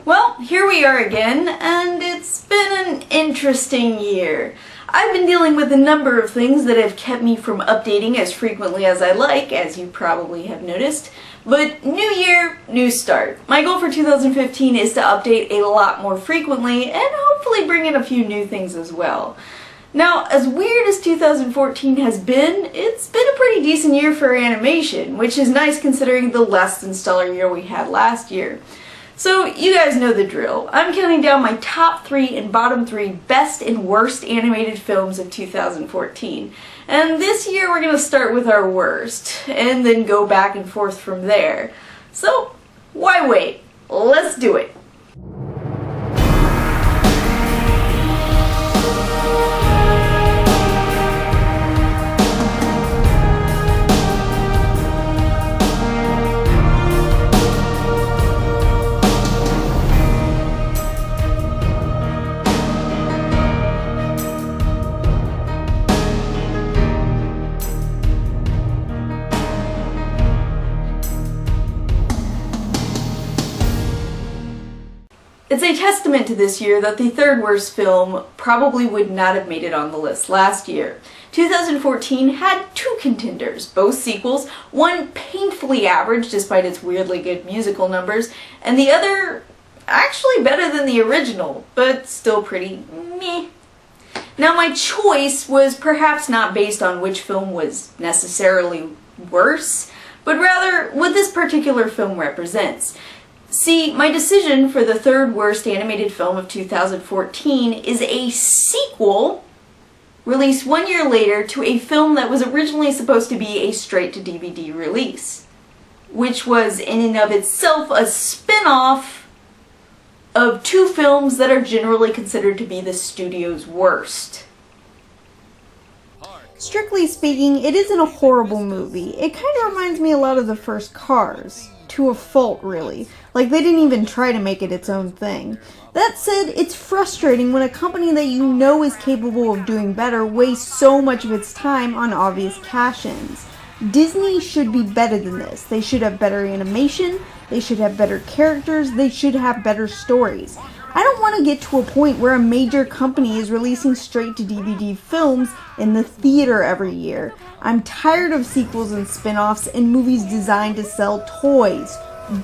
Well, here we are again, and it's been an interesting year. I've been dealing with a number of things that have kept me from updating as frequently as I like, as you probably have noticed. But new year, new start. My goal for 2015 is to update a lot more frequently and hopefully bring in a few new things as well. Now, as weird as 2014 has been, it's been a pretty decent year for animation, which is nice considering the less than stellar year we had last year. So, you guys know the drill. I'm counting down my top 3 and bottom 3 best and worst animated films of 2014. And this year we're going to start with our worst, and then go back and forth from there. So, why wait? Let's do it! It's a testament to this year that the third worst film probably would not have made it on the list last year. 2014 had 2 contenders, both sequels, one painfully average despite its weirdly good musical numbers, and the other actually better than the original, but still pretty meh. Now my choice was perhaps not based on which film was necessarily worse, but rather what this particular film represents. See, my decision for the third worst animated film of 2014 is a sequel released 1 year later to a film that was originally supposed to be a straight-to-DVD release, which was in and of itself a spin-off of 2 films that are generally considered to be the studio's worst. Strictly speaking, it isn't a horrible movie. It kind of reminds me a lot of the first Cars. To a fault, really. Like, they didn't even try to make it its own thing. That said, it's frustrating when a company that you know is capable of doing better wastes so much of its time on obvious cash-ins. Disney should be better than this. They should have better animation, they should have better characters, they should have better stories. I don't want to get to a point where a major company is releasing straight-to-DVD films in the theater every year. I'm tired of sequels and spin-offs and movies designed to sell toys.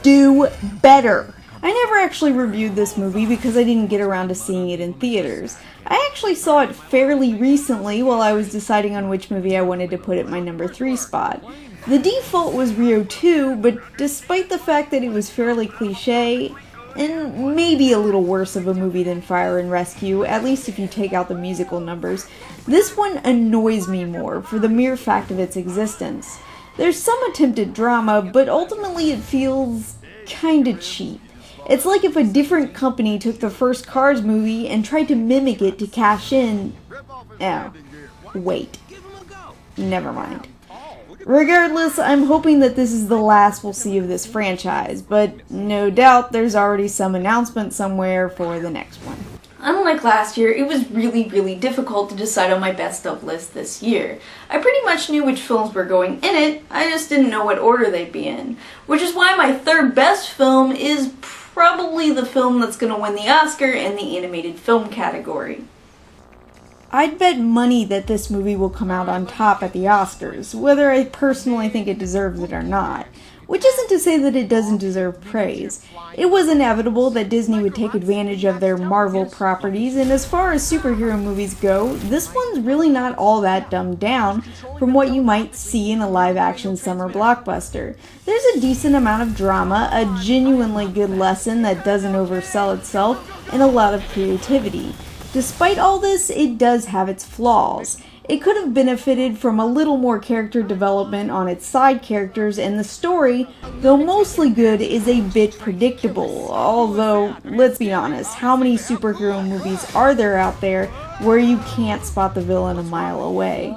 Do better! I never actually reviewed this movie because I didn't get around to seeing it in theaters. I actually saw it fairly recently while I was deciding on which movie I wanted to put at my number 3 spot. The default was Rio 2, but despite the fact that it was fairly cliché, and maybe a little worse of a movie than Fire and Rescue, at least if you take out the musical numbers, this one annoys me more for the mere fact of its existence. There's some attempt at drama, but ultimately it feels kinda cheap. It's like if a different company took the first Cars movie and tried to mimic it to cash in... Oh, wait. Never mind. Regardless, I'm hoping that this is the last we'll see of this franchise, but no doubt there's already some announcement somewhere for the next one. Unlike last year, it was really difficult to decide on my best of list this year. I pretty much knew which films were going in it, I just didn't know what order they'd be in. Which is why my third best film is probably the film that's going to win the Oscar in the animated film category. I'd bet money that this movie will come out on top at the Oscars, whether I personally think it deserves it or not. Which isn't to say that it doesn't deserve praise. It was inevitable that Disney would take advantage of their Marvel properties, and as far as superhero movies go, this one's really not all that dumbed down from what you might see in a live-action summer blockbuster. There's a decent amount of drama, a genuinely good lesson that doesn't oversell itself, and a lot of creativity. Despite all this, it does have its flaws. It could have benefited from a little more character development on its side characters, and the story, though mostly good, is a bit predictable. Although, let's be honest, how many superhero movies are there out there where you can't spot the villain a mile away?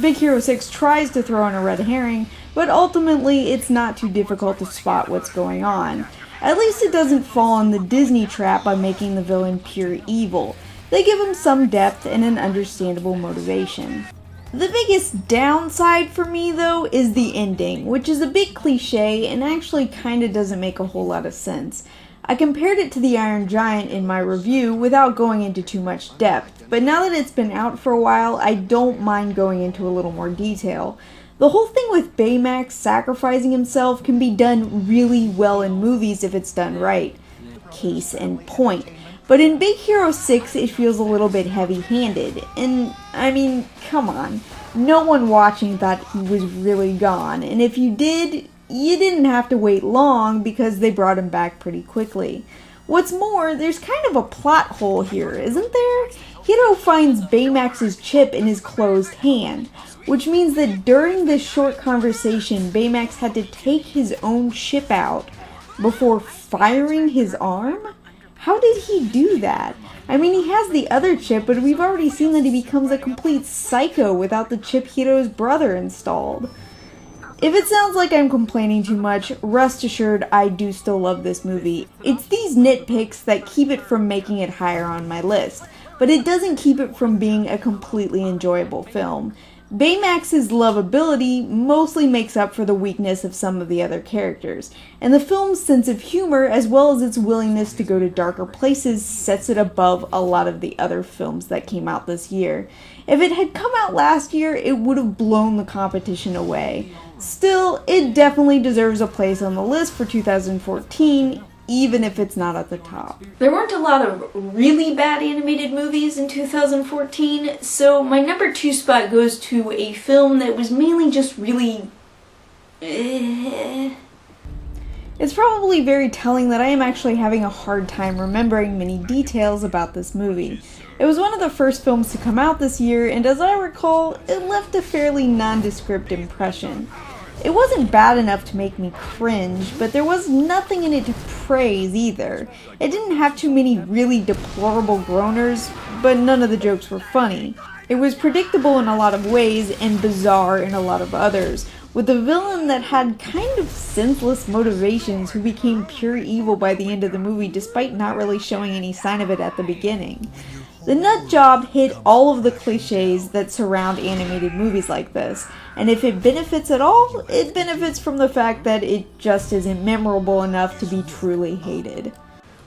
Big Hero 6 tries to throw in a red herring, but ultimately it's not too difficult to spot what's going on. At least it doesn't fall in the Disney trap by making the villain pure evil. They give him some depth and an understandable motivation. The biggest downside for me, though, is the ending, which is a bit cliche and actually kinda doesn't make a whole lot of sense. I compared it to the Iron Giant in my review without going into too much depth, but now that it's been out for a while, I don't mind going into a little more detail. The whole thing with Baymax sacrificing himself can be done really well in movies if it's done right. Case in point. But in Big Hero 6, it feels a little bit heavy-handed. And, I mean, come on. No one watching thought he was really gone. And if you did, you didn't have to wait long because they brought him back pretty quickly. What's more, there's kind of a plot hole here, isn't there? Hiro finds Baymax's chip in his closed hand, which means that during this short conversation, Baymax had to take his own chip out before firing his arm? How did he do that? I mean, he has the other chip, but we've already seen that he becomes a complete psycho without the chip Hiro's brother installed. If it sounds like I'm complaining too much, rest assured I do still love this movie. It's these nitpicks that keep it from making it higher on my list, but it doesn't keep it from being a completely enjoyable film. Baymax's lovability mostly makes up for the weakness of some of the other characters, and the film's sense of humor, as well as its willingness to go to darker places, sets it above a lot of the other films that came out this year. If it had come out last year, it would have blown the competition away. Still, it definitely deserves a place on the list for 2014, even if it's not at the top. There weren't a lot of really bad animated movies in 2014, so my number 2 spot goes to a film that was mainly just really... It's probably very telling that I am actually having a hard time remembering many details about this movie. It was one of the first films to come out this year, and as I recall, it left a fairly nondescript impression. It wasn't bad enough to make me cringe, but there was nothing in it to praise either. It didn't have too many really deplorable groaners, but none of the jokes were funny. It was predictable in a lot of ways and bizarre in a lot of others, with a villain that had kind of senseless motivations who became pure evil by the end of the movie despite not really showing any sign of it at the beginning. The nut job hit all of the cliches that surround animated movies like this, and if it benefits at all, it benefits from the fact that it just isn't memorable enough to be truly hated.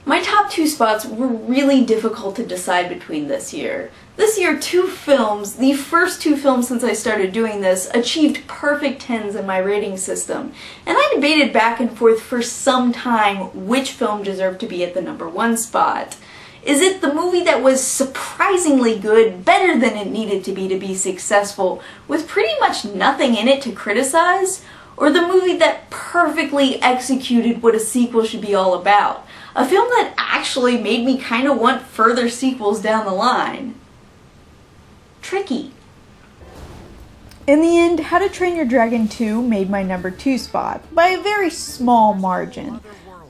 My top 2 spots were really difficult to decide between this year. This year, 2 films, the first 2 films since I started doing this, achieved perfect 10s in my rating system, and I debated back and forth for some time which film deserved to be at the number 1 spot. Is it the movie that was surprisingly good, better than it needed to be successful, with pretty much nothing in it to criticize? Or the movie that perfectly executed what a sequel should be all about? A film that actually made me kind of want further sequels down the line. Tricky. In the end, How to Train Your Dragon 2 made my number 2 spot, by a very small margin.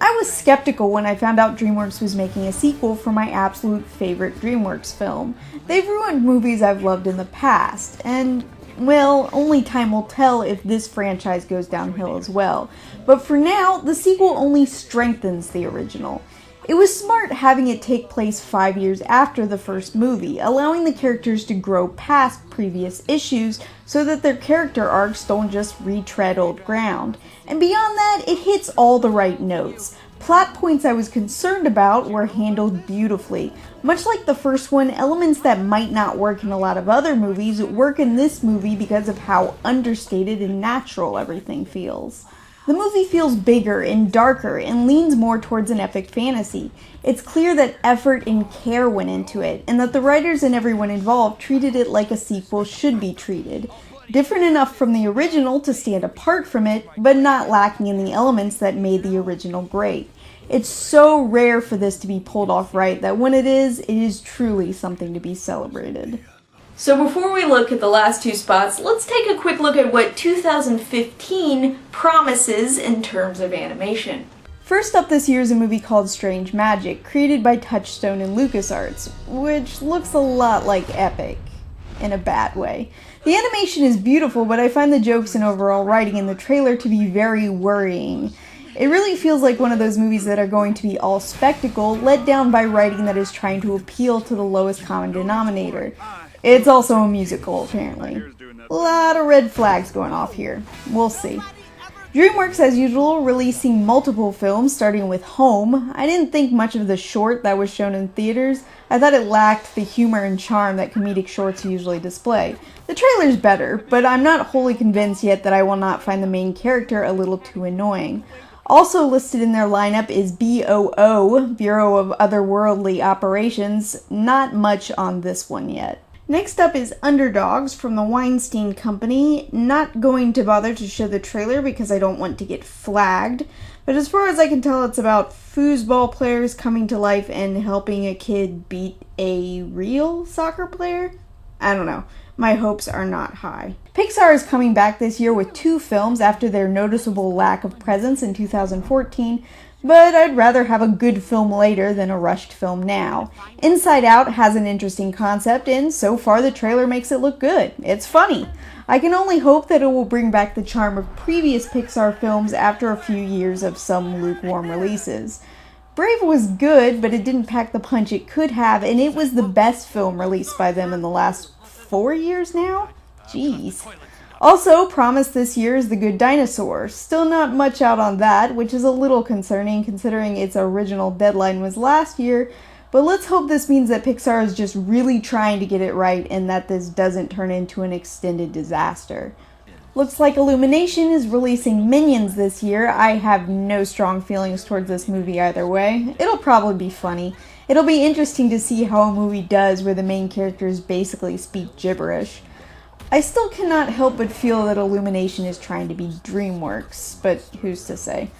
I was skeptical when I found out DreamWorks was making a sequel for my absolute favorite DreamWorks film. They've ruined movies I've loved in the past, and, well, only time will tell if this franchise goes downhill as well. But for now, the sequel only strengthens the original. It was smart having it take place 5 years after the first movie, allowing the characters to grow past previous issues so that their character arcs don't just retread old ground. And beyond that, it hits all the right notes. Plot points I was concerned about were handled beautifully. Much like the first one, elements that might not work in a lot of other movies work in this movie because of how understated and natural everything feels. The movie feels bigger and darker and leans more towards an epic fantasy. It's clear that effort and care went into it, and that the writers and everyone involved treated it like a sequel should be treated. Different enough from the original to stand apart from it, but not lacking in the elements that made the original great. It's so rare for this to be pulled off right that when it is truly something to be celebrated. So before we look at the last 2 spots, let's take a quick look at what 2015 promises in terms of animation. First up this year is a movie called Strange Magic, created by Touchstone and LucasArts, which looks a lot like Epic, in a bad way. The animation is beautiful, but I find the jokes and overall writing in the trailer to be very worrying. It really feels like one of those movies that are going to be all spectacle, let down by writing that is trying to appeal to the lowest common denominator. It's also a musical, apparently. A lot of red flags going off here. We'll see. DreamWorks, as usual, releasing multiple films, starting with Home. I didn't think much of the short that was shown in theaters. I thought it lacked the humor and charm that comedic shorts usually display. The trailer's better, but I'm not wholly convinced yet that I will not find the main character a little too annoying. Also listed in their lineup is BOO, Bureau of Otherworldly Operations. Not much on this one yet. Next up is Underdogs from the Weinstein Company. Not going to bother to show the trailer because I don't want to get flagged. But as far as I can tell, it's about foosball players coming to life and helping a kid beat a real soccer player? I don't know. My hopes are not high. Pixar is coming back this year with 2 films after their noticeable lack of presence in 2014, but I'd rather have a good film later than a rushed film now. Inside Out has an interesting concept, and so far the trailer makes it look good. It's funny. I can only hope that it will bring back the charm of previous Pixar films after a few years of some lukewarm releases. Brave was good, but it didn't pack the punch it could have, and it was the best film released by them in the last 4 years now? Jeez. Also, promised this year is The Good Dinosaur. Still not much out on that, which is a little concerning considering its original deadline was last year, but let's hope this means that Pixar is just really trying to get it right and that this doesn't turn into an extended disaster. Looks like Illumination is releasing Minions this year. I have no strong feelings towards this movie either way. It'll probably be funny. It'll be interesting to see how a movie does where the main characters basically speak gibberish. I still cannot help but feel that Illumination is trying to be DreamWorks, but who's to say?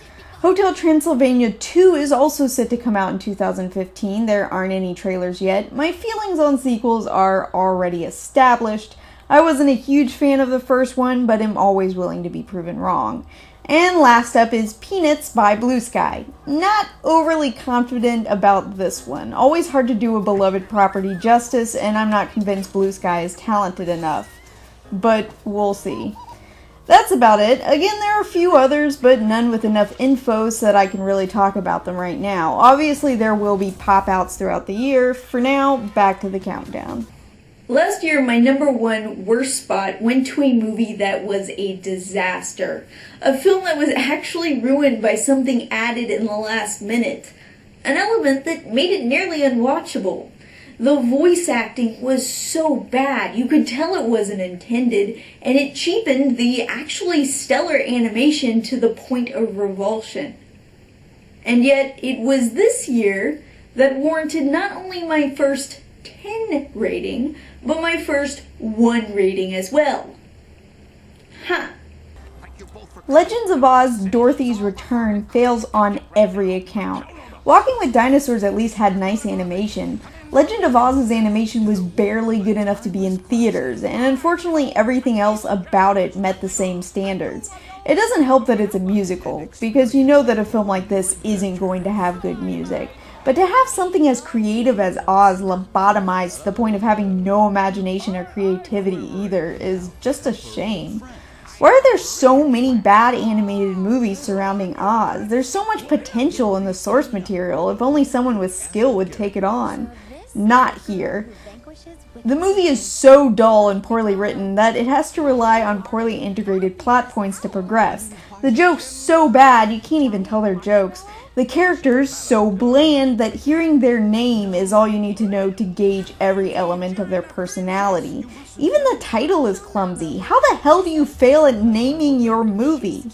Hotel Transylvania 2 is also set to come out in 2015. There aren't any trailers yet. My feelings on sequels are already established. I wasn't a huge fan of the first one, but am always willing to be proven wrong. And last up is Peanuts by Blue Sky. Not overly confident about this one. Always hard to do a beloved property justice, and I'm not convinced Blue Sky is talented enough. But we'll see. That's about it. Again, there are a few others, but none with enough info so that I can really talk about them right now. Obviously, there will be pop-outs throughout the year. For now, back to the countdown. Last year, my number 1 worst spot went to a movie that was a disaster. A film that was actually ruined by something added in the last minute. An element that made it nearly unwatchable. The voice acting was so bad, you could tell it wasn't intended, and it cheapened the actually stellar animation to the point of revulsion. And yet, it was this year that warranted not only my first 10 rating, but my first 1 rating as well. Legends of Oz: Dorothy's Return fails on every account. Walking with Dinosaurs at least had nice animation. Legend of Oz's animation was barely good enough to be in theaters, and unfortunately everything else about it met the same standards. It doesn't help that it's a musical, because you know that a film like this isn't going to have good music. But to have something as creative as Oz lobotomized to the point of having no imagination or creativity either is just a shame. Why are there so many bad animated movies surrounding Oz? There's so much potential in the source material, if only someone with skill would take it on. Not here. The movie is so dull and poorly written that it has to rely on poorly integrated plot points to progress. The jokes so bad you can't even tell they're jokes. The characters so bland that hearing their name is all you need to know to gauge every element of their personality. Even the title is clumsy. How the hell do you fail at naming your movie?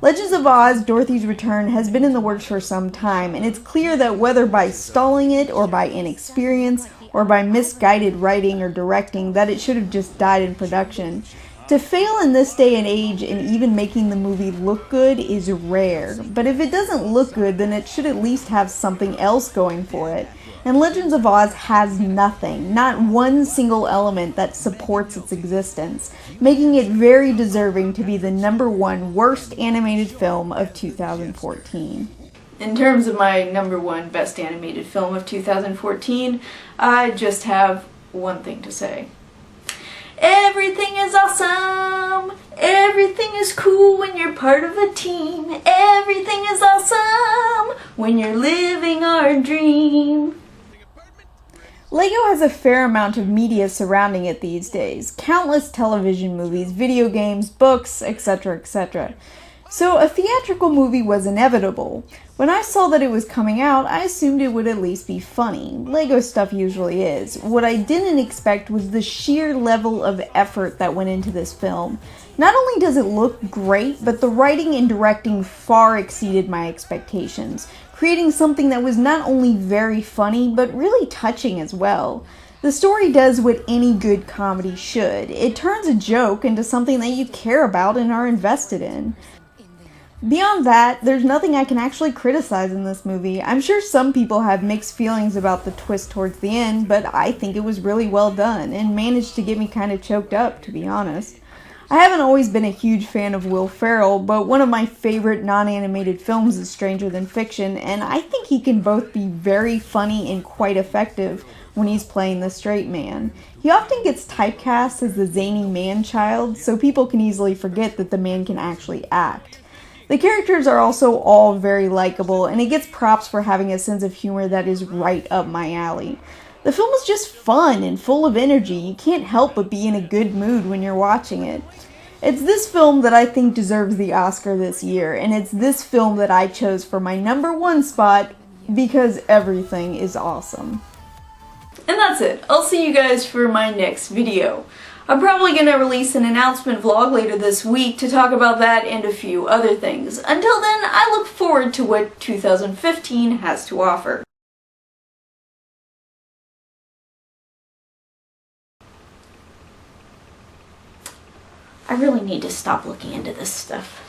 Legends of Oz: Dorothy's Return has been in the works for some time, and it's clear that whether by stalling it, or by inexperience, or by misguided writing or directing, that it should have just died in production. To fail in this day and age in even making the movie look good is rare, but if it doesn't look good, then it should at least have something else going for it. And Legends of Oz has nothing, not one single element that supports its existence, making it very deserving to be the number 1 worst animated film of 2014. In terms of my number 1 best animated film of 2014, I just have one thing to say. Everything is awesome! Everything is cool when you're part of a team. Everything is awesome when you're living our dream. Lego has a fair amount of media surrounding it these days. Countless television movies, video games, books, etc., etc. So a theatrical movie was inevitable. When I saw that it was coming out, I assumed it would at least be funny. Lego stuff usually is. What I didn't expect was the sheer level of effort that went into this film. Not only does it look great, but the writing and directing far exceeded my expectations, creating something that was not only very funny, but really touching as well. The story does what any good comedy should. It turns a joke into something that you care about and are invested in. Beyond that, there's nothing I can actually criticize in this movie. I'm sure some people have mixed feelings about the twist towards the end, but I think it was really well done and managed to get me kind of choked up, to be honest. I haven't always been a huge fan of Will Ferrell, but one of my favorite non-animated films is Stranger Than Fiction, and I think he can both be very funny and quite effective when he's playing the straight man. He often gets typecast as the zany man-child, so people can easily forget that the man can actually act. The characters are also all very likable, and it gets props for having a sense of humor that is right up my alley. The film is just fun and full of energy. You can't help but be in a good mood when you're watching it. It's this film that I think deserves the Oscar this year, and it's this film that I chose for my #1 spot because everything is awesome. And that's it. I'll see you guys for my next video. I'm probably going to release an announcement vlog later this week to talk about that and a few other things. Until then, I look forward to what 2015 has to offer. I really need to stop looking into this stuff.